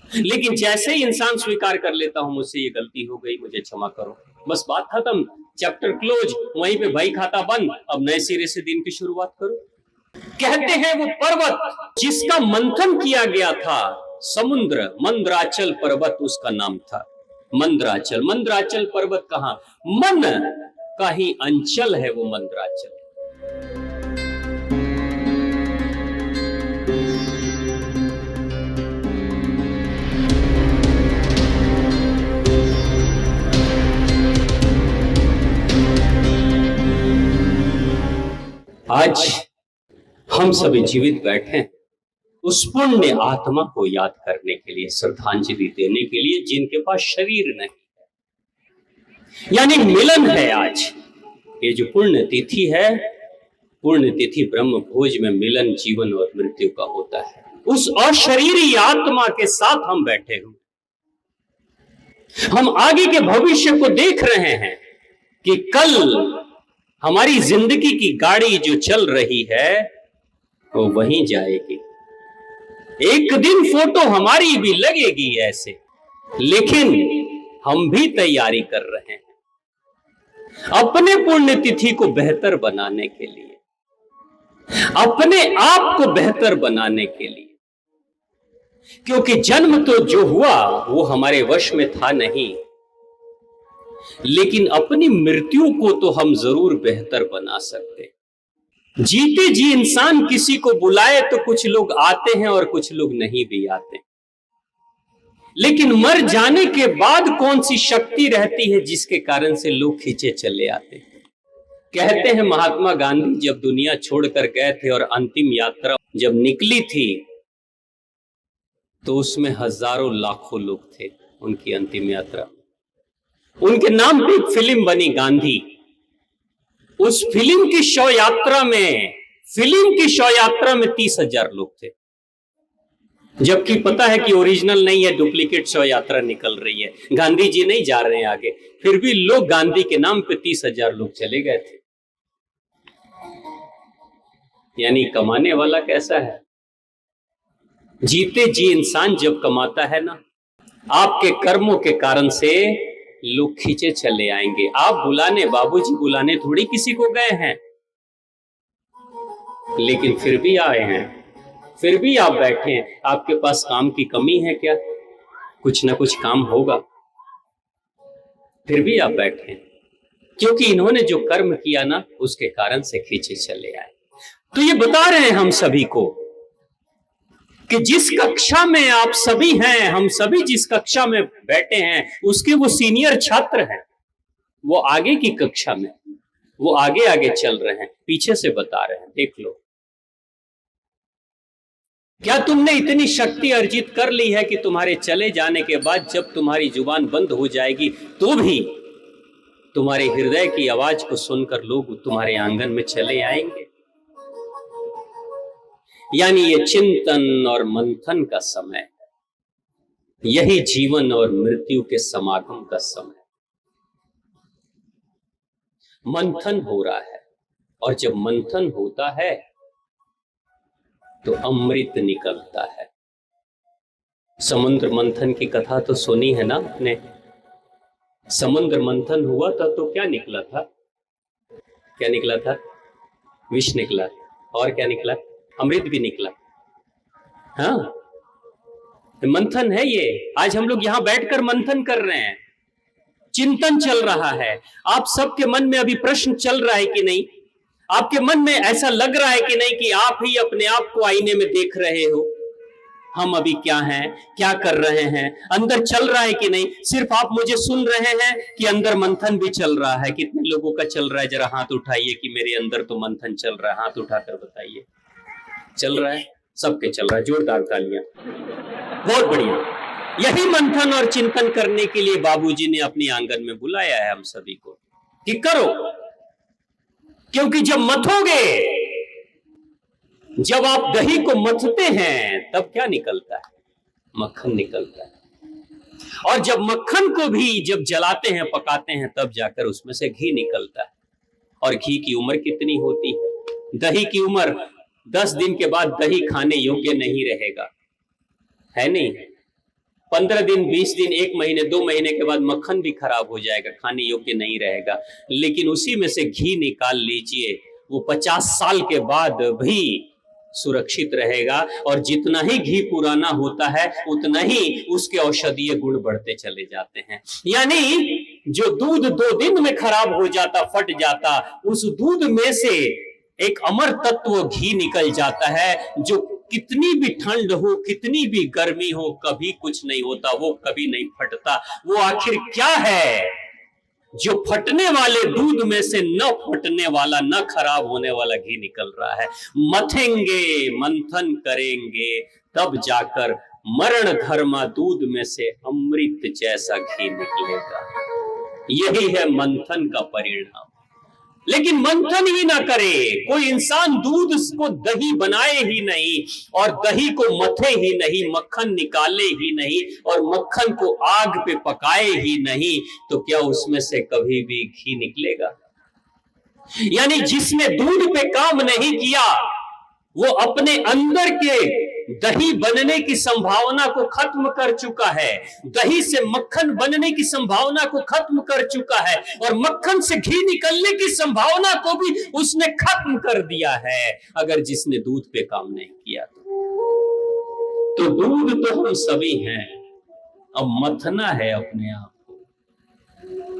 लेकिन जैसे ही इंसान स्वीकार कर लेता हूं मुझसे ये गलती हो गई, मुझे क्षमा करो, बस बात खत्म, चैप्टर क्लोज, वहीं पे भाई खाता बंद, अब नए सिरे से दिन की शुरुआत करो। कहते हैं वो पर्वत जिसका मंथन किया गया था, समुद्र, मंद्राचल पर्वत उसका नाम था। मंद्राचल, मंद्राचल पर्वत कहां? मन का ही अंचल है वो मंद्राचल। आज हम सभी जीवित बैठे हैं उस पुण्य आत्मा को याद करने के लिए, श्रद्धांजलि देने के लिए जिनके पास शरीर नहीं है, यानी मिलन है आज। ये जो पुण्य तिथि है, पुण्य तिथि ब्रह्म भोज में मिलन जीवन और मृत्यु का होता है। उस अशरीरी आत्मा के साथ हम बैठे हुए, हम आगे के भविष्य को देख रहे हैं कि कल हमारी जिंदगी की गाड़ी जो चल रही है वो वहीं जाएगी। एक दिन फोटो हमारी भी लगेगी ऐसे, लेकिन हम भी तैयारी कर रहे हैं अपने पुण्यतिथि को बेहतर बनाने के लिए, अपने आप को बेहतर बनाने के लिए, क्योंकि जन्म तो जो हुआ वो हमारे वश में था नहीं, लेकिन अपनी मृत्यु को तो हम जरूर बेहतर बना सकते। जीते जी इंसान किसी को बुलाए तो कुछ लोग आते हैं और कुछ लोग नहीं भी आते, लेकिन मर जाने के बाद कौन सी शक्ति रहती है जिसके कारण से लोग खींचे चले आते हैं। कहते हैं महात्मा गांधी जब दुनिया छोड़कर गए थे और अंतिम यात्रा जब निकली थी तो उसमें हजारों लाखों लोग थे उनकी अंतिम यात्रा। उनके नाम पे एक फिल्म बनी गांधी। उस फिल्म की शव यात्रा में 30,000 लोग थे, जबकि पता है कि ओरिजिनल नहीं है, डुप्लीकेट शव यात्रा निकल रही है, गांधी जी नहीं जा रहे हैं आगे, फिर भी लोग गांधी के नाम पे 30,000 लोग चले गए थे। यानी कमाने वाला कैसा है? जीते जी इंसान जब कमाता है ना, आपके कर्मों के कारण से लोग खींचे चले आएंगे। आप बुलाने, बाबूजी बुलाने थोड़ी किसी को गए हैं, लेकिन फिर भी आए हैं, फिर भी आप बैठे हैं। आपके पास काम की कमी है क्या? कुछ ना कुछ काम होगा, फिर भी आप बैठे हैं, क्योंकि इन्होंने जो कर्म किया ना उसके कारण से खींचे चले आए। तो ये बता रहे हैं हम सभी को कि जिस कक्षा में आप सभी हैं, हम सभी जिस कक्षा में बैठे हैं उसके वो सीनियर छात्र हैं, वो आगे की कक्षा में, वो आगे आगे चल रहे हैं, पीछे से बता रहे हैं, देख लो। क्या तुमने इतनी शक्ति अर्जित कर ली है कि तुम्हारे चले जाने के बाद जब तुम्हारी जुबान बंद हो जाएगी तो भी तुम्हारे हृदय की आवाज को सुनकर लोग तुम्हारे आंगन में चले आएंगे? यानी ये चिंतन और मंथन का समय है, यही जीवन और मृत्यु के समागम का समय। मंथन हो रहा है, और जब मंथन होता है तो अमृत निकलता है। समुद्र मंथन की कथा तो सुनी है ना आपने? समुद्र मंथन हुआ था तो क्या निकला था? क्या निकला था? विष निकला। और क्या निकला? अमृत भी निकला। हाँ, मंथन है ये। आज हम लोग यहां बैठकर मंथन कर रहे हैं, चिंतन चल रहा है। आप सबके मन में अभी प्रश्न चल रहा है कि नहीं? आपके मन में ऐसा लग रहा है कि नहीं कि आप ही अपने आप को आईने में देख रहे हो? हम अभी क्या हैं, क्या कर रहे हैं, अंदर चल रहा है कि नहीं? सिर्फ आप मुझे सुन रहे हैं कि अंदर मंथन भी चल रहा है? कितने लोगों का चल रहा है? जरा हाथ उठाइए कि मेरे अंदर तो मंथन चल रहा है। हाथ उठाकर बताइए। चल रहा है? सबके चल रहा है। जोरदार तालियां। बहुत बढ़िया। यही मंथन और चिंतन करने के लिए बाबूजी ने अपने आंगन में बुलाया है हम सभी को कि करो, क्योंकि जब मथोगे, जब आप दही को मथते हैं तब क्या निकलता है? मक्खन निकलता है। और जब मक्खन को भी जब जलाते हैं, पकाते हैं, तब जाकर उसमें से घी निकलता है। और घी की उम्र कितनी होती है? दही की उम्र 10 दिन के बाद दही खाने योग्य नहीं रहेगा, है नहीं? 15 दिन, 20 दिन, 1 महीने, 2 महीने के बाद मक्खन भी खराब हो जाएगा, खाने योग्य नहीं रहेगा। लेकिन उसी में से घी निकाल लीजिए, वो 50 साल के बाद भी सुरक्षित रहेगा। और जितना ही घी पुराना होता है उतना ही उसके औषधीय गुण बढ़ते चले जाते हैं। यानी जो दूध 2 दिन में खराब हो जाता, फट जाता, उस दूध में से एक अमर तत्व घी निकल जाता है, जो कितनी भी ठंड हो, कितनी भी गर्मी हो, कभी कुछ नहीं होता, वो कभी नहीं फटता। वो आखिर क्या है जो फटने वाले दूध में से न फटने वाला, न खराब होने वाला घी निकल रहा है? मथेंगे, मंथन करेंगे, तब जाकर मरण घरमा दूध में से अमृत जैसा घी निकलेगा। यही है मंथन का परिणाम। लेकिन मंथन ही ना करे, कोई इंसान दूध को दही बनाए ही नहीं, और दही को मथे ही नहीं, मक्खन निकाले ही नहीं, और मक्खन को आग पे पकाए ही नहीं, तो क्या उसमें से कभी भी घी निकलेगा? यानी जिसने दूध पे काम नहीं किया, वो अपने अंदर के दही बनने की संभावना को खत्म कर चुका है, दही से मक्खन बनने की संभावना को खत्म कर चुका है, और मक्खन से घी निकलने की संभावना को भी उसने खत्म कर दिया है, अगर जिसने दूध पे काम नहीं किया तो दूध तो हम सभी हैं, अब मथना है अपने आप को,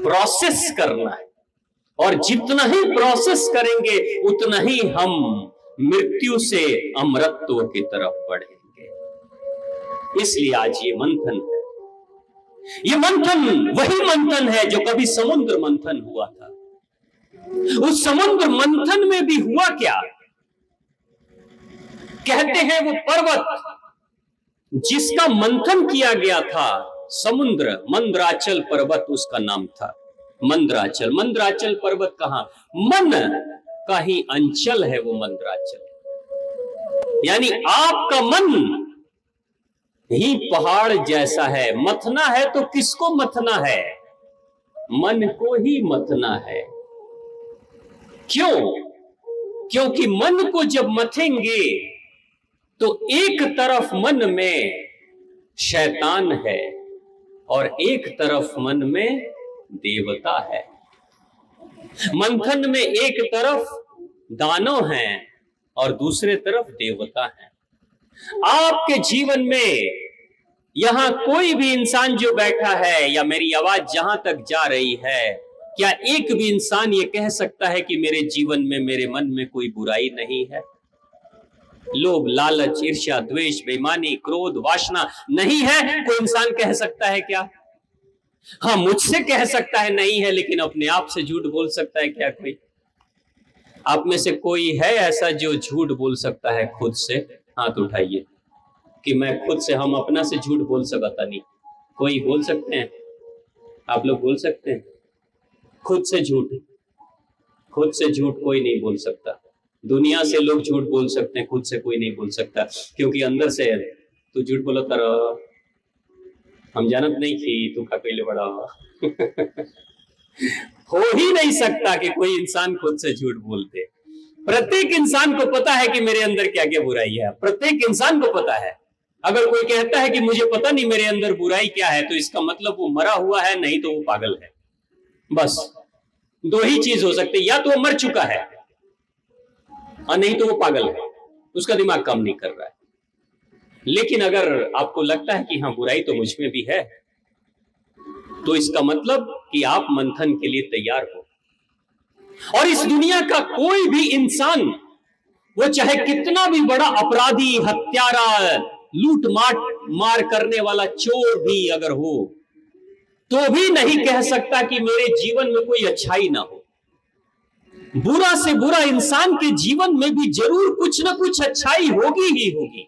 प्रोसेस करना है, और जितना ही प्रोसेस करेंगे उतना ही हम मृत्यु से अमरत्व की तरफ बढ़ेंगे। इसलिए आज ये मंथन है, ये मंथन वही मंथन है जो कभी समुद्र मंथन हुआ था। उस समुद्र मंथन में भी हुआ क्या? कहते हैं वो पर्वत जिसका मंथन किया गया था, समुद्र, मंदराचल पर्वत उसका नाम था। मंदराचल, मंदराचल पर्वत कहां? मन का ही अंचल है वो मंदराचल। यानी आपका मन ही पहाड़ जैसा है। मथना है तो किसको मथना है? मन को ही मथना है। क्यों? क्योंकि मन को जब मथेंगे तो एक तरफ मन में शैतान है और एक तरफ मन में देवता है। मंथन में एक तरफ दानव हैं और दूसरे तरफ देवता हैं। आपके जीवन में यहां कोई भी इंसान जो बैठा है, या मेरी आवाज जहां तक जा रही है, क्या एक भी इंसान ये कह सकता है कि मेरे जीवन में, मेरे मन में कोई बुराई नहीं है? लोभ, लालच, ईर्ष्या, द्वेष, बेईमानी, क्रोध, वासना नहीं है? कोई इंसान कह सकता है क्या? हाँ, मुझसे कह सकता है नहीं है, लेकिन अपने आप से झूठ बोल सकता है क्या कोई? आप में से कोई है ऐसा जो झूठ बोल सकता है खुद से? हाथ उठाइए कि मैं खुद से, हम अपना से झूठ बोल सकता नहीं। कोई बोल सकते हैं? आप लोग बोल सकते हैं? खुद से झूठ, खुद से झूठ कोई नहीं बोल सकता। दुनिया से लोग झूठ बोल सकते हैं, खुद से कोई नहीं बोल सकता, क्योंकि अंदर से तू झूठ बोलो तर हम जानत नहीं कि तू का पहले बड़ा हो ही नहीं सकता कि कोई इंसान खुद से झूठ बोलते। प्रत्येक इंसान को पता है कि मेरे अंदर क्या क्या बुराई है, प्रत्येक इंसान को पता है। अगर कोई कहता है कि मुझे पता नहीं मेरे अंदर बुराई क्या है, तो इसका मतलब वो मरा हुआ है, नहीं तो वो पागल है। बस दो ही चीज हो सकती है, या तो वो मर चुका है और नहीं तो वो पागल है, उसका दिमाग काम नहीं कर रहा है। लेकिन अगर आपको लगता है कि हाँ बुराई तो मुझ में भी है, तो इसका मतलब कि आप मंथन के लिए तैयार हो। और इस दुनिया का कोई भी इंसान, वो चाहे कितना भी बड़ा अपराधी, हत्यारा, लूट मार करने वाला चोर भी अगर हो, तो भी नहीं कह सकता कि मेरे जीवन में कोई अच्छाई ना हो। बुरा से बुरा इंसान के जीवन में भी जरूर कुछ ना कुछ अच्छाई होगी ही होगी।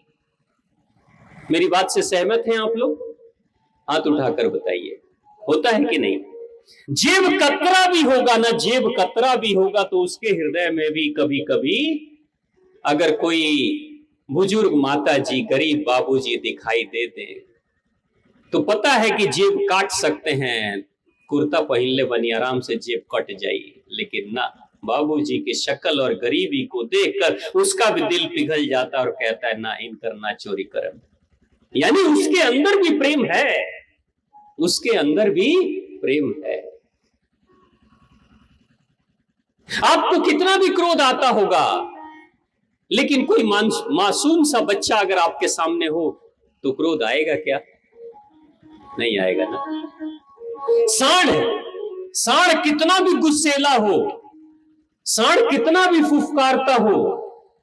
मेरी बात से सहमत हैं आप लोग? हाथ उठाकर बताइए, होता है कि नहीं? जेब कतरा भी होगा ना, जेब कतरा भी होगा, तो उसके हृदय में भी कभी कभी अगर कोई बुजुर्ग माता जी, गरीब बाबूजी दिखाई दे दे, तो पता है कि जेब काट सकते हैं, कुर्ता पहन ले बनी, आराम से जेब कट जाई। लेकिन ना, बाबूजी की शक्ल और गरीबी को देखकर उसका भी दिल पिघल जाता और कहता है ना इनकर ना चोरी करम। यानी उसके अंदर भी प्रेम है, उसके अंदर भी प्रेम है। आपको कितना भी क्रोध आता होगा, लेकिन कोई मासूम सा बच्चा अगर आपके सामने हो तो क्रोध आएगा क्या? नहीं आएगा ना। सांड कितना भी गुस्सेला हो, सांड कितना भी फुफकारता हो,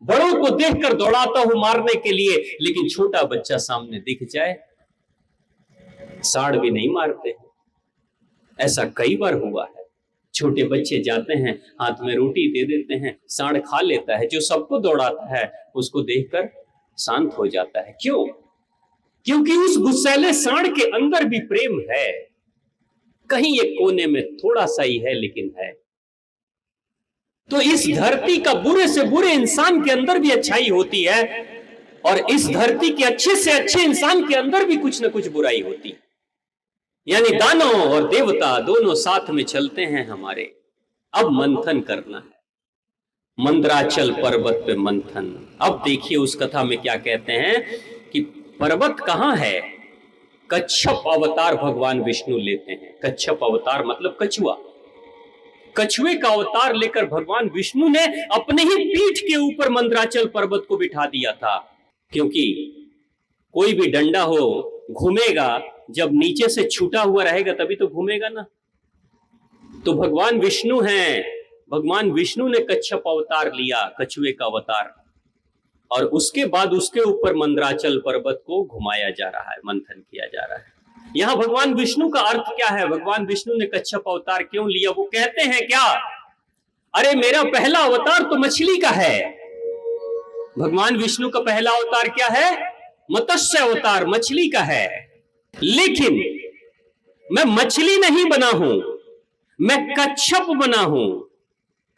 बड़ों को देखकर दौड़ाता हो मारने के लिए, लेकिन छोटा बच्चा सामने दिख जाए, सांड भी नहीं मारते। ऐसा कई बार हुआ है। छोटे बच्चे जाते हैं, हाथ में रोटी दे देते हैं, सांड खा लेता है, जो सबको दौड़ाता है उसको देखकर शांत हो जाता है। क्यों? क्योंकि उस गुस्सैले सांड के अंदर भी प्रेम है। कहीं एक कोने में थोड़ा सा ही है, लेकिन है। तो इस धरती का बुरे से बुरे इंसान के अंदर भी अच्छाई होती है, और इस धरती के अच्छे से अच्छे इंसान के अंदर भी कुछ न कुछ बुराई होती है। यानी दानव और देवता दोनों साथ में चलते हैं हमारे। अब मंथन करना है, मंद्राचल पर्वत पे मंथन। अब देखिए उस कथा में क्या कहते हैं कि पर्वत कहां है? कच्छप अवतार भगवान विष्णु लेते हैं। कच्छप अवतार मतलब कछुआ। कछुए का अवतार लेकर भगवान विष्णु ने अपने ही पीठ के ऊपर मंद्राचल पर्वत को बिठा दिया था। क्योंकि कोई भी डंडा हो घूमेगा, जब नीचे से छूटा हुआ रहेगा तभी तो घूमेगा ना। तो भगवान विष्णु हैं, भगवान विष्णु ने कच्छप अवतार लिया, कछुए का अवतार, और उसके बाद उसके ऊपर मंद्राचल पर्वत को घुमाया जा रहा है, मंथन किया जा रहा है। यहां भगवान विष्णु का अर्थ क्या है? भगवान विष्णु ने कच्छप अवतार क्यों लिया? वो कहते हैं क्या, अरे मेरा पहला अवतार तो मछली का है। भगवान विष्णु का पहला अवतार क्या है? मत्स्य अवतार, मछली का है। लेकिन मैं मछली नहीं बना हूं, मैं कच्छप बना हूं।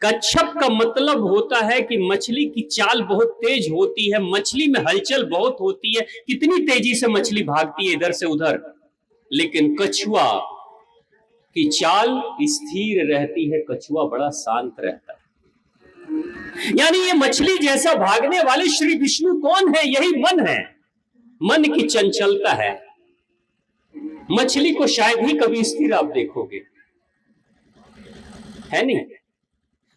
कच्छप का मतलब होता है कि मछली की चाल बहुत तेज होती है, मछली में हलचल बहुत होती है, कितनी तेजी से मछली भागती है इधर से उधर। लेकिन कछुआ की चाल स्थिर रहती है, कछुआ बड़ा शांत रहता है। यानी ये मछली जैसा भागने वाले श्री विष्णु कौन है? यही मन है, मन की चंचलता है। मछली को शायद ही कभी स्थिर आप देखोगे, है नहीं?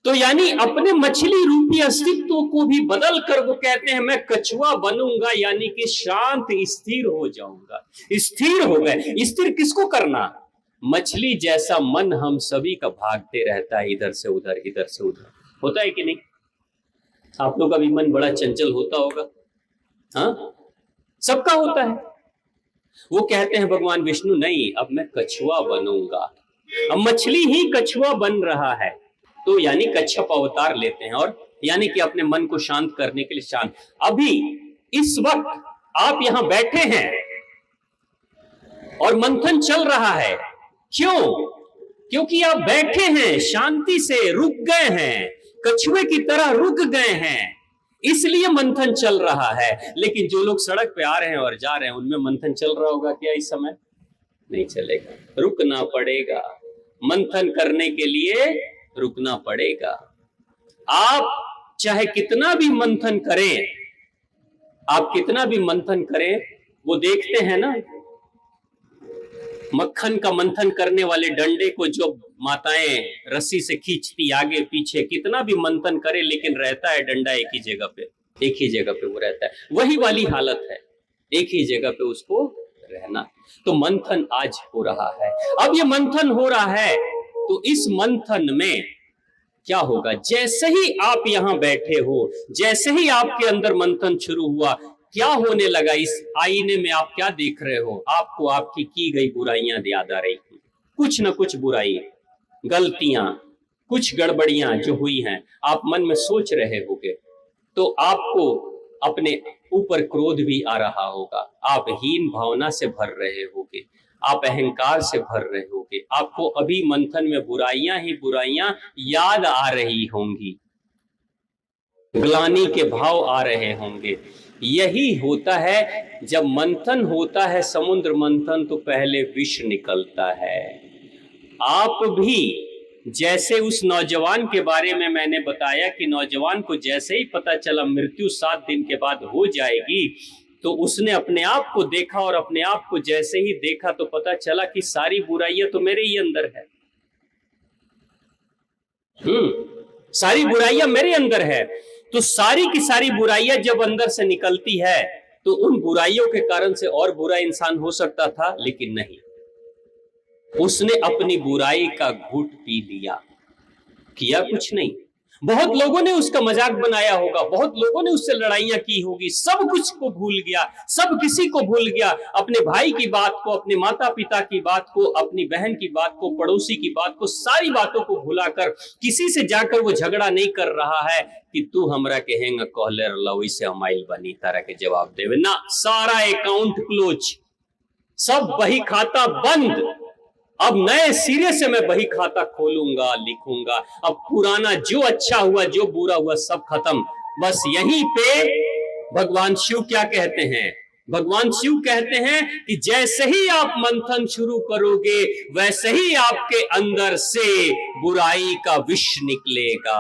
तो यानी अपने मछली रूपी अस्तित्व को भी बदल कर वो कहते हैं मैं कछुआ बनूंगा, यानी कि शांत स्थिर हो जाऊंगा। स्थिर हो गए। स्थिर किसको करना? मछली जैसा मन हम सभी का भागते रहता है, इधर से उधर, इधर से उधर। होता है कि नहीं? आप लोग का भी मन बड़ा चंचल होता होगा, हाँ? सबका होता है। वो कहते हैं भगवान विष्णु नहीं, अब मैं कछुआ बनूंगा। अब मछली ही कछुआ बन रहा है, तो यानी कच्छप अवतार लेते हैं, और यानी कि अपने मन को शांत करने के लिए शांत। अभी इस वक्त आप यहां बैठे हैं और मंथन चल रहा है। क्यों? क्योंकि आप बैठे हैं, शांति से रुक गए हैं, कछुए की तरह रुक गए हैं, इसलिए मंथन चल रहा है। लेकिन जो लोग सड़क पे आ रहे हैं और जा रहे हैं, उनमें मंथन चल रहा होगा क्या इस समय? नहीं चलेगा, रुकना पड़ेगा। मंथन करने के लिए रुकना पड़ेगा। आप चाहे कितना भी मंथन करें, आप कितना भी मंथन करें, वो देखते हैं ना मक्खन का मंथन करने वाले डंडे को जो माताएं रस्सी से खींचती आगे पीछे, कितना भी मंथन करे लेकिन रहता है डंडा एक ही जगह पे, एक ही जगह पे वो रहता है। वही वाली हालत है, एक ही जगह पे उसको रहना। तो मंथन आज हो रहा है। अब ये मंथन हो रहा है, तो इस मंथन में क्या होगा? जैसे ही आप यहां बैठे हो, जैसे ही आपके अंदर मंथन शुरू हुआ, क्या होने लगा? इस आईने में आप क्या देख रहे हो? आपको आपकी की गई बुराइयां याद आ रही हैं। कुछ न कुछ बुराई, गलतियां, कुछ गड़बड़ियां जो हुई हैं, आप मन में सोच रहे होगे। तो आपको अपने ऊपर क्रोध भी आ रहा होगा, आप हीन भावना से भर रहे होगे, आप अहंकार से भर रहे होगे, आपको अभी मंथन में बुराइयां ही बुराइयां याद आ रही होंगी, ग्लानि के भाव आ रहे होंगे। यही होता है जब मंथन होता है, समुद्र मंथन, तो पहले विष निकलता है। आप भी जैसे उस नौजवान के बारे में मैंने बताया कि नौजवान को जैसे ही पता चला मृत्यु 7 दिन के बाद हो जाएगी, तो उसने अपने आप को देखा और अपने आप को जैसे ही देखा तो पता चला कि सारी बुराइयां तो मेरे ही अंदर है। सारी बुराइयां मेरे अंदर है। तो सारी की सारी बुराइयां जब अंदर से निकलती है तो उन बुराइयों के कारण से और बुरा इंसान हो सकता था, लेकिन नहीं, उसने अपनी बुराई का घूंट पी लिया, किया कुछ नहीं। बहुत लोगों ने उसका मजाक बनाया होगा, बहुत लोगों ने उससे लड़ाइयां की होगी, सब कुछ को भूल गया, सब किसी को भूल गया, अपने भाई की बात को, अपने माता पिता की बात को, अपनी बहन की बात को, पड़ोसी की बात को, सारी बातों को भुलाकर किसी से जाकर वो झगड़ा नहीं कर रहा है कि तू हमरा के हेंग कहले वैसे हम आइल बनी तरह के जवाब देवे ना। सारा अकाउंट क्लोज, सब बही खाता बंद। अब नए सिरे से मैं बही खाता खोलूंगा, लिखूंगा। अब पुराना जो अच्छा हुआ जो बुरा हुआ सब खत्म। बस यहीं पे भगवान शिव क्या कहते हैं? भगवान शिव कहते हैं कि जैसे ही आप मंथन शुरू करोगे वैसे ही आपके अंदर से बुराई का विष निकलेगा।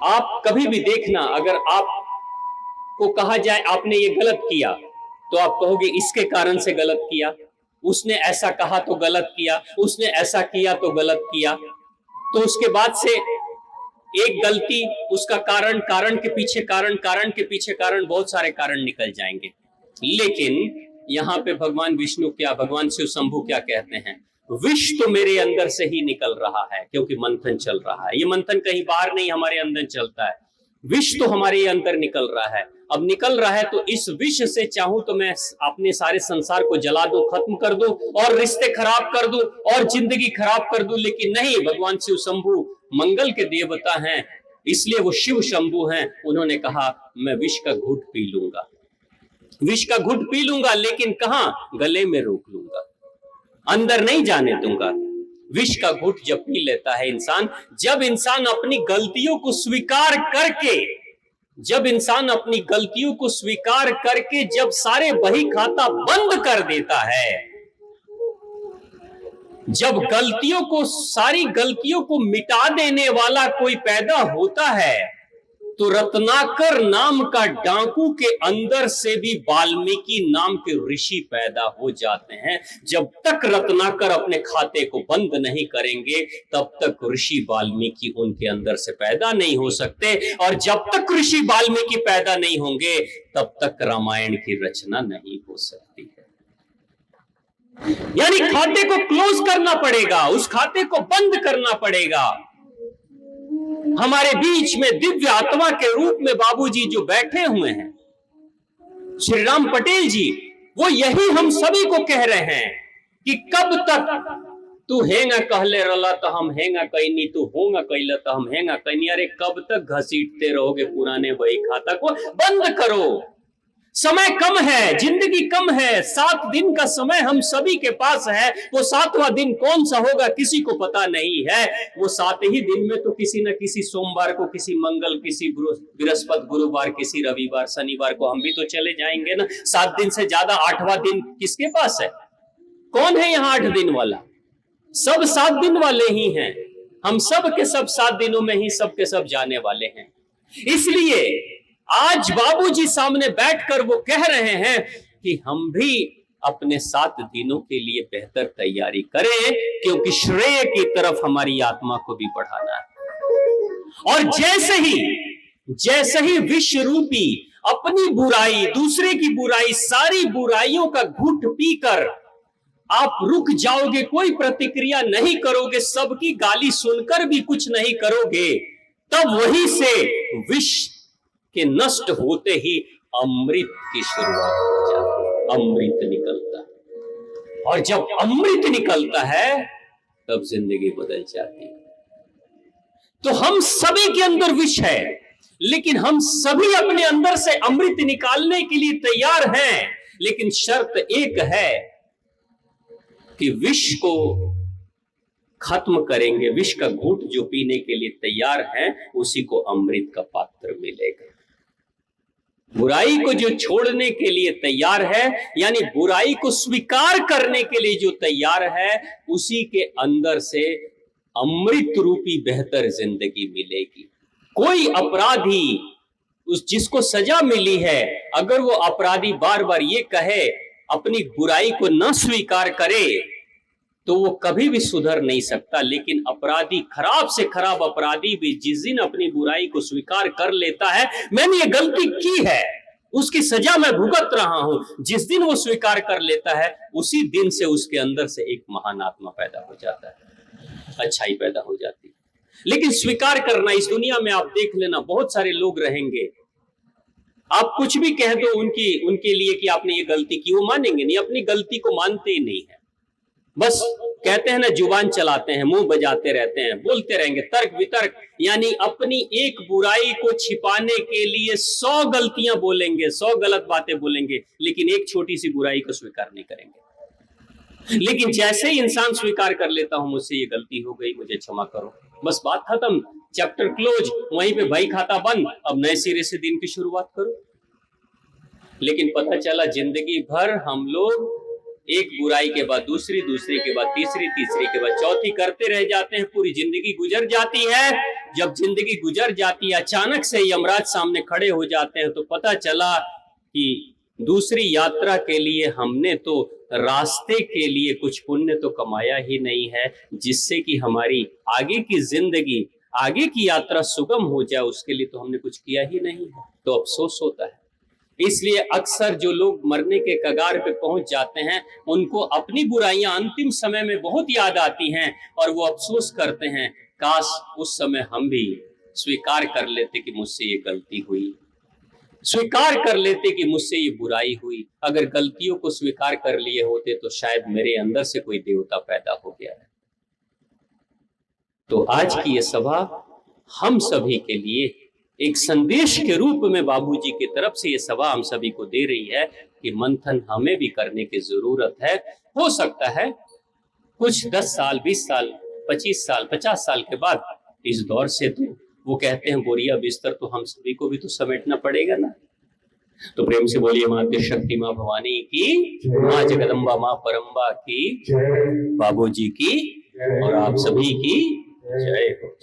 आप कभी भी देखना, अगर आपको कहा जाए आपने ये गलत किया तो आप कहोगे इसके कारण से गलत किया, उसने ऐसा कहा तो गलत किया, उसने ऐसा किया तो गलत किया। तो उसके बाद से एक गलती, उसका कारण, कारण के पीछे कारण, कारण के पीछे कारण, बहुत सारे कारण निकल जाएंगे। लेकिन यहां पे भगवान विष्णु क्या, भगवान शिव शंभु क्या कहते हैं? विष तो मेरे अंदर से ही निकल रहा है क्योंकि मंथन चल रहा है। ये मंथन कहीं बाहर नहीं, हमारे अंदर चलता है। विष तो हमारे अंदर निकल रहा है। अब निकल रहा है तो इस विष से चाहूं तो मैं अपने सारे संसार को जला दूं, खत्म कर दूं, और रिश्ते खराब कर दूं, और जिंदगी खराब कर दूं, लेकिन नहीं, भगवान शिव शंभु मंगल के देवता हैं, इसलिए वो शिव शंभु हैं। उन्होंने कहा मैं विष का घूंट पी लूंगा, विष का घूंट पी लूंगा, लेकिन कहां? गले में रोक लूंगा, अंदर नहीं जाने दूंगा। विष का घूंट जब पी लेता है इंसान, जब इंसान अपनी गलतियों को स्वीकार करके, जब इंसान अपनी गलतियों को स्वीकार करके जब सारे बही खाता बंद कर देता है, जब गलतियों को, सारी गलतियों को मिटा देने वाला कोई पैदा होता है, तो रत्नाकर नाम का डाकू के अंदर से भी वाल्मीकि नाम के ऋषि पैदा हो जाते हैं। जब तक रत्नाकर अपने खाते को बंद नहीं करेंगे तब तक ऋषि वाल्मीकि उनके अंदर से पैदा नहीं हो सकते, और जब तक ऋषि वाल्मीकि पैदा नहीं होंगे तब तक रामायण की रचना नहीं हो सकती है। यानी खाते को क्लोज करना पड़ेगा, उस खाते को बंद करना पड़ेगा। हमारे बीच में दिव्य आत्मा के रूप में बाबूजी जो बैठे हुए हैं, श्री राम पटेल जी, वो यही हम सभी को कह रहे हैं कि कब तक तू हेंगा कहले रला तो हम हेंगा कहनी, तू होंगा कहला तो हम हेंगा कहनी। अरे कब तक घसीटते रहोगे पुराने बही खाता को? बंद करो। समय कम है, जिंदगी कम है, 7 दिन का समय हम सभी के पास है। वो 7वां दिन कौन सा होगा किसी को पता नहीं है। वो 7 ही दिन में तो किसी न किसी सोमवार को, किसी मंगल, किसी बृहस्पति, गुरुवार, किसी रविवार, शनिवार को हम भी तो चले जाएंगे ना। 7 दिन से ज्यादा 8वां दिन किसके पास है? कौन है यहाँ 8 दिन वाला? सब 7 दिन वाले ही हैं। हम सब के सब 7 दिनों में ही सब के सब जाने वाले हैं। इसलिए आज बाबूजी सामने बैठकर वो कह रहे हैं कि हम भी अपने 7 दिनों के लिए बेहतर तैयारी करें, क्योंकि श्रेय की तरफ हमारी आत्मा को भी बढ़ाना है। और जैसे ही विश्व रूपी अपनी बुराई, दूसरे की बुराई, सारी बुराइयों का घूंट पीकर आप रुक जाओगे, कोई प्रतिक्रिया नहीं करोगे, सबकी गाली सुनकर भी कुछ नहीं करोगे, तब वहीं से विश्व के नष्ट होते ही अमृत की शुरुआत हो जाती है। अमृत निकलता है, और जब अमृत निकलता है तब जिंदगी बदल जाती है। तो हम सभी के अंदर विष है, लेकिन हम सभी अपने अंदर से अमृत निकालने के लिए तैयार हैं। लेकिन शर्त एक है कि विष को खत्म करेंगे, विष का घूंट जो पीने के लिए तैयार है उसी को अमृत का पात्र मिलेगा। बुराई को जो छोड़ने के लिए तैयार है, यानी बुराई को स्वीकार करने के लिए जो तैयार है, उसी के अंदर से अमृत रूपी बेहतर जिंदगी मिलेगी। कोई अपराधी उस जिसको सजा मिली है, अगर वो अपराधी बार बार ये कहे, अपनी बुराई को न स्वीकार करे, तो वो कभी भी सुधर नहीं सकता। लेकिन अपराधी, खराब से खराब अपराधी भी जिस दिन अपनी बुराई को स्वीकार कर लेता है, मैंने ये गलती की है, उसकी सजा मैं भुगत रहा हूं, जिस दिन वो स्वीकार कर लेता है, उसी दिन से उसके अंदर से एक महान आत्मा पैदा हो जाता है, अच्छाई पैदा हो जाती है। लेकिन स्वीकार करना, इस दुनिया में आप देख लेना, बहुत सारे लोग रहेंगे, आप कुछ भी कह दो उनके लिए कि आपने ये गलती की, वो मानेंगे नहीं, अपनी गलती को मानते ही नहीं है। बस कहते हैं ना, जुबान चलाते हैं, मुंह बजाते रहते हैं, बोलते रहेंगे, तर्क वितर्क, यानी अपनी एक बुराई को छिपाने के लिए 100 गलतियां बोलेंगे, 100 गलत बातें बोलेंगे, लेकिन एक छोटी सी बुराई को स्वीकार नहीं करेंगे। लेकिन जैसे ही इंसान स्वीकार कर लेता हूं, मुझसे ये गलती हो गई, मुझे क्षमा करो, बस बात खत्म, चैप्टर क्लोज, वहीं पे भाई खाता बंद, अब नए सिरे से दिन की शुरुआत करो। लेकिन पता चला जिंदगी भर हम लोग एक बुराई के बाद दूसरी, दूसरी के बाद तीसरी, तीसरी के बाद चौथी करते रह जाते हैं, पूरी जिंदगी गुजर जाती है। जब जिंदगी गुजर जाती है, अचानक से यमराज सामने खड़े हो जाते हैं, तो पता चला कि दूसरी यात्रा के लिए हमने तो रास्ते के लिए कुछ पुण्य तो कमाया ही नहीं है, जिससे कि हमारी आगे की जिंदगी, आगे की यात्रा सुगम हो जाए, उसके लिए तो हमने कुछ किया ही नहीं है। तो अफसोस होता है। इसलिए अक्सर जो लोग मरने के कगार पे पहुंच जाते हैं, उनको अपनी बुराइयां अंतिम समय में बहुत याद आती हैं, और वो अफसोस करते हैं, काश उस समय हम भी स्वीकार कर लेते कि मुझसे ये गलती हुई, स्वीकार कर लेते कि मुझसे ये बुराई हुई। अगर गलतियों को स्वीकार कर लिए होते तो शायद मेरे अंदर से कोई देवता पैदा हो गया है। तो आज की ये सभा हम सभी के लिए एक संदेश के रूप में बाबूजी की तरफ से ये सभा हम सभी को दे रही है कि मंथन हमें भी करने की जरूरत है। हो सकता है कुछ 10 साल, 20 साल, 25 साल, 50 साल के बाद इस दौर से तो वो कहते हैं बोरिया बिस्तर, तो हम सभी को भी तो समेटना पड़ेगा ना। तो प्रेम से बोलिए, माँ शक्ति, माँ भवानी की, माँ जगदम्बा, माँ परम्बा की, बाबूजी की, और आप सभी की जय हो।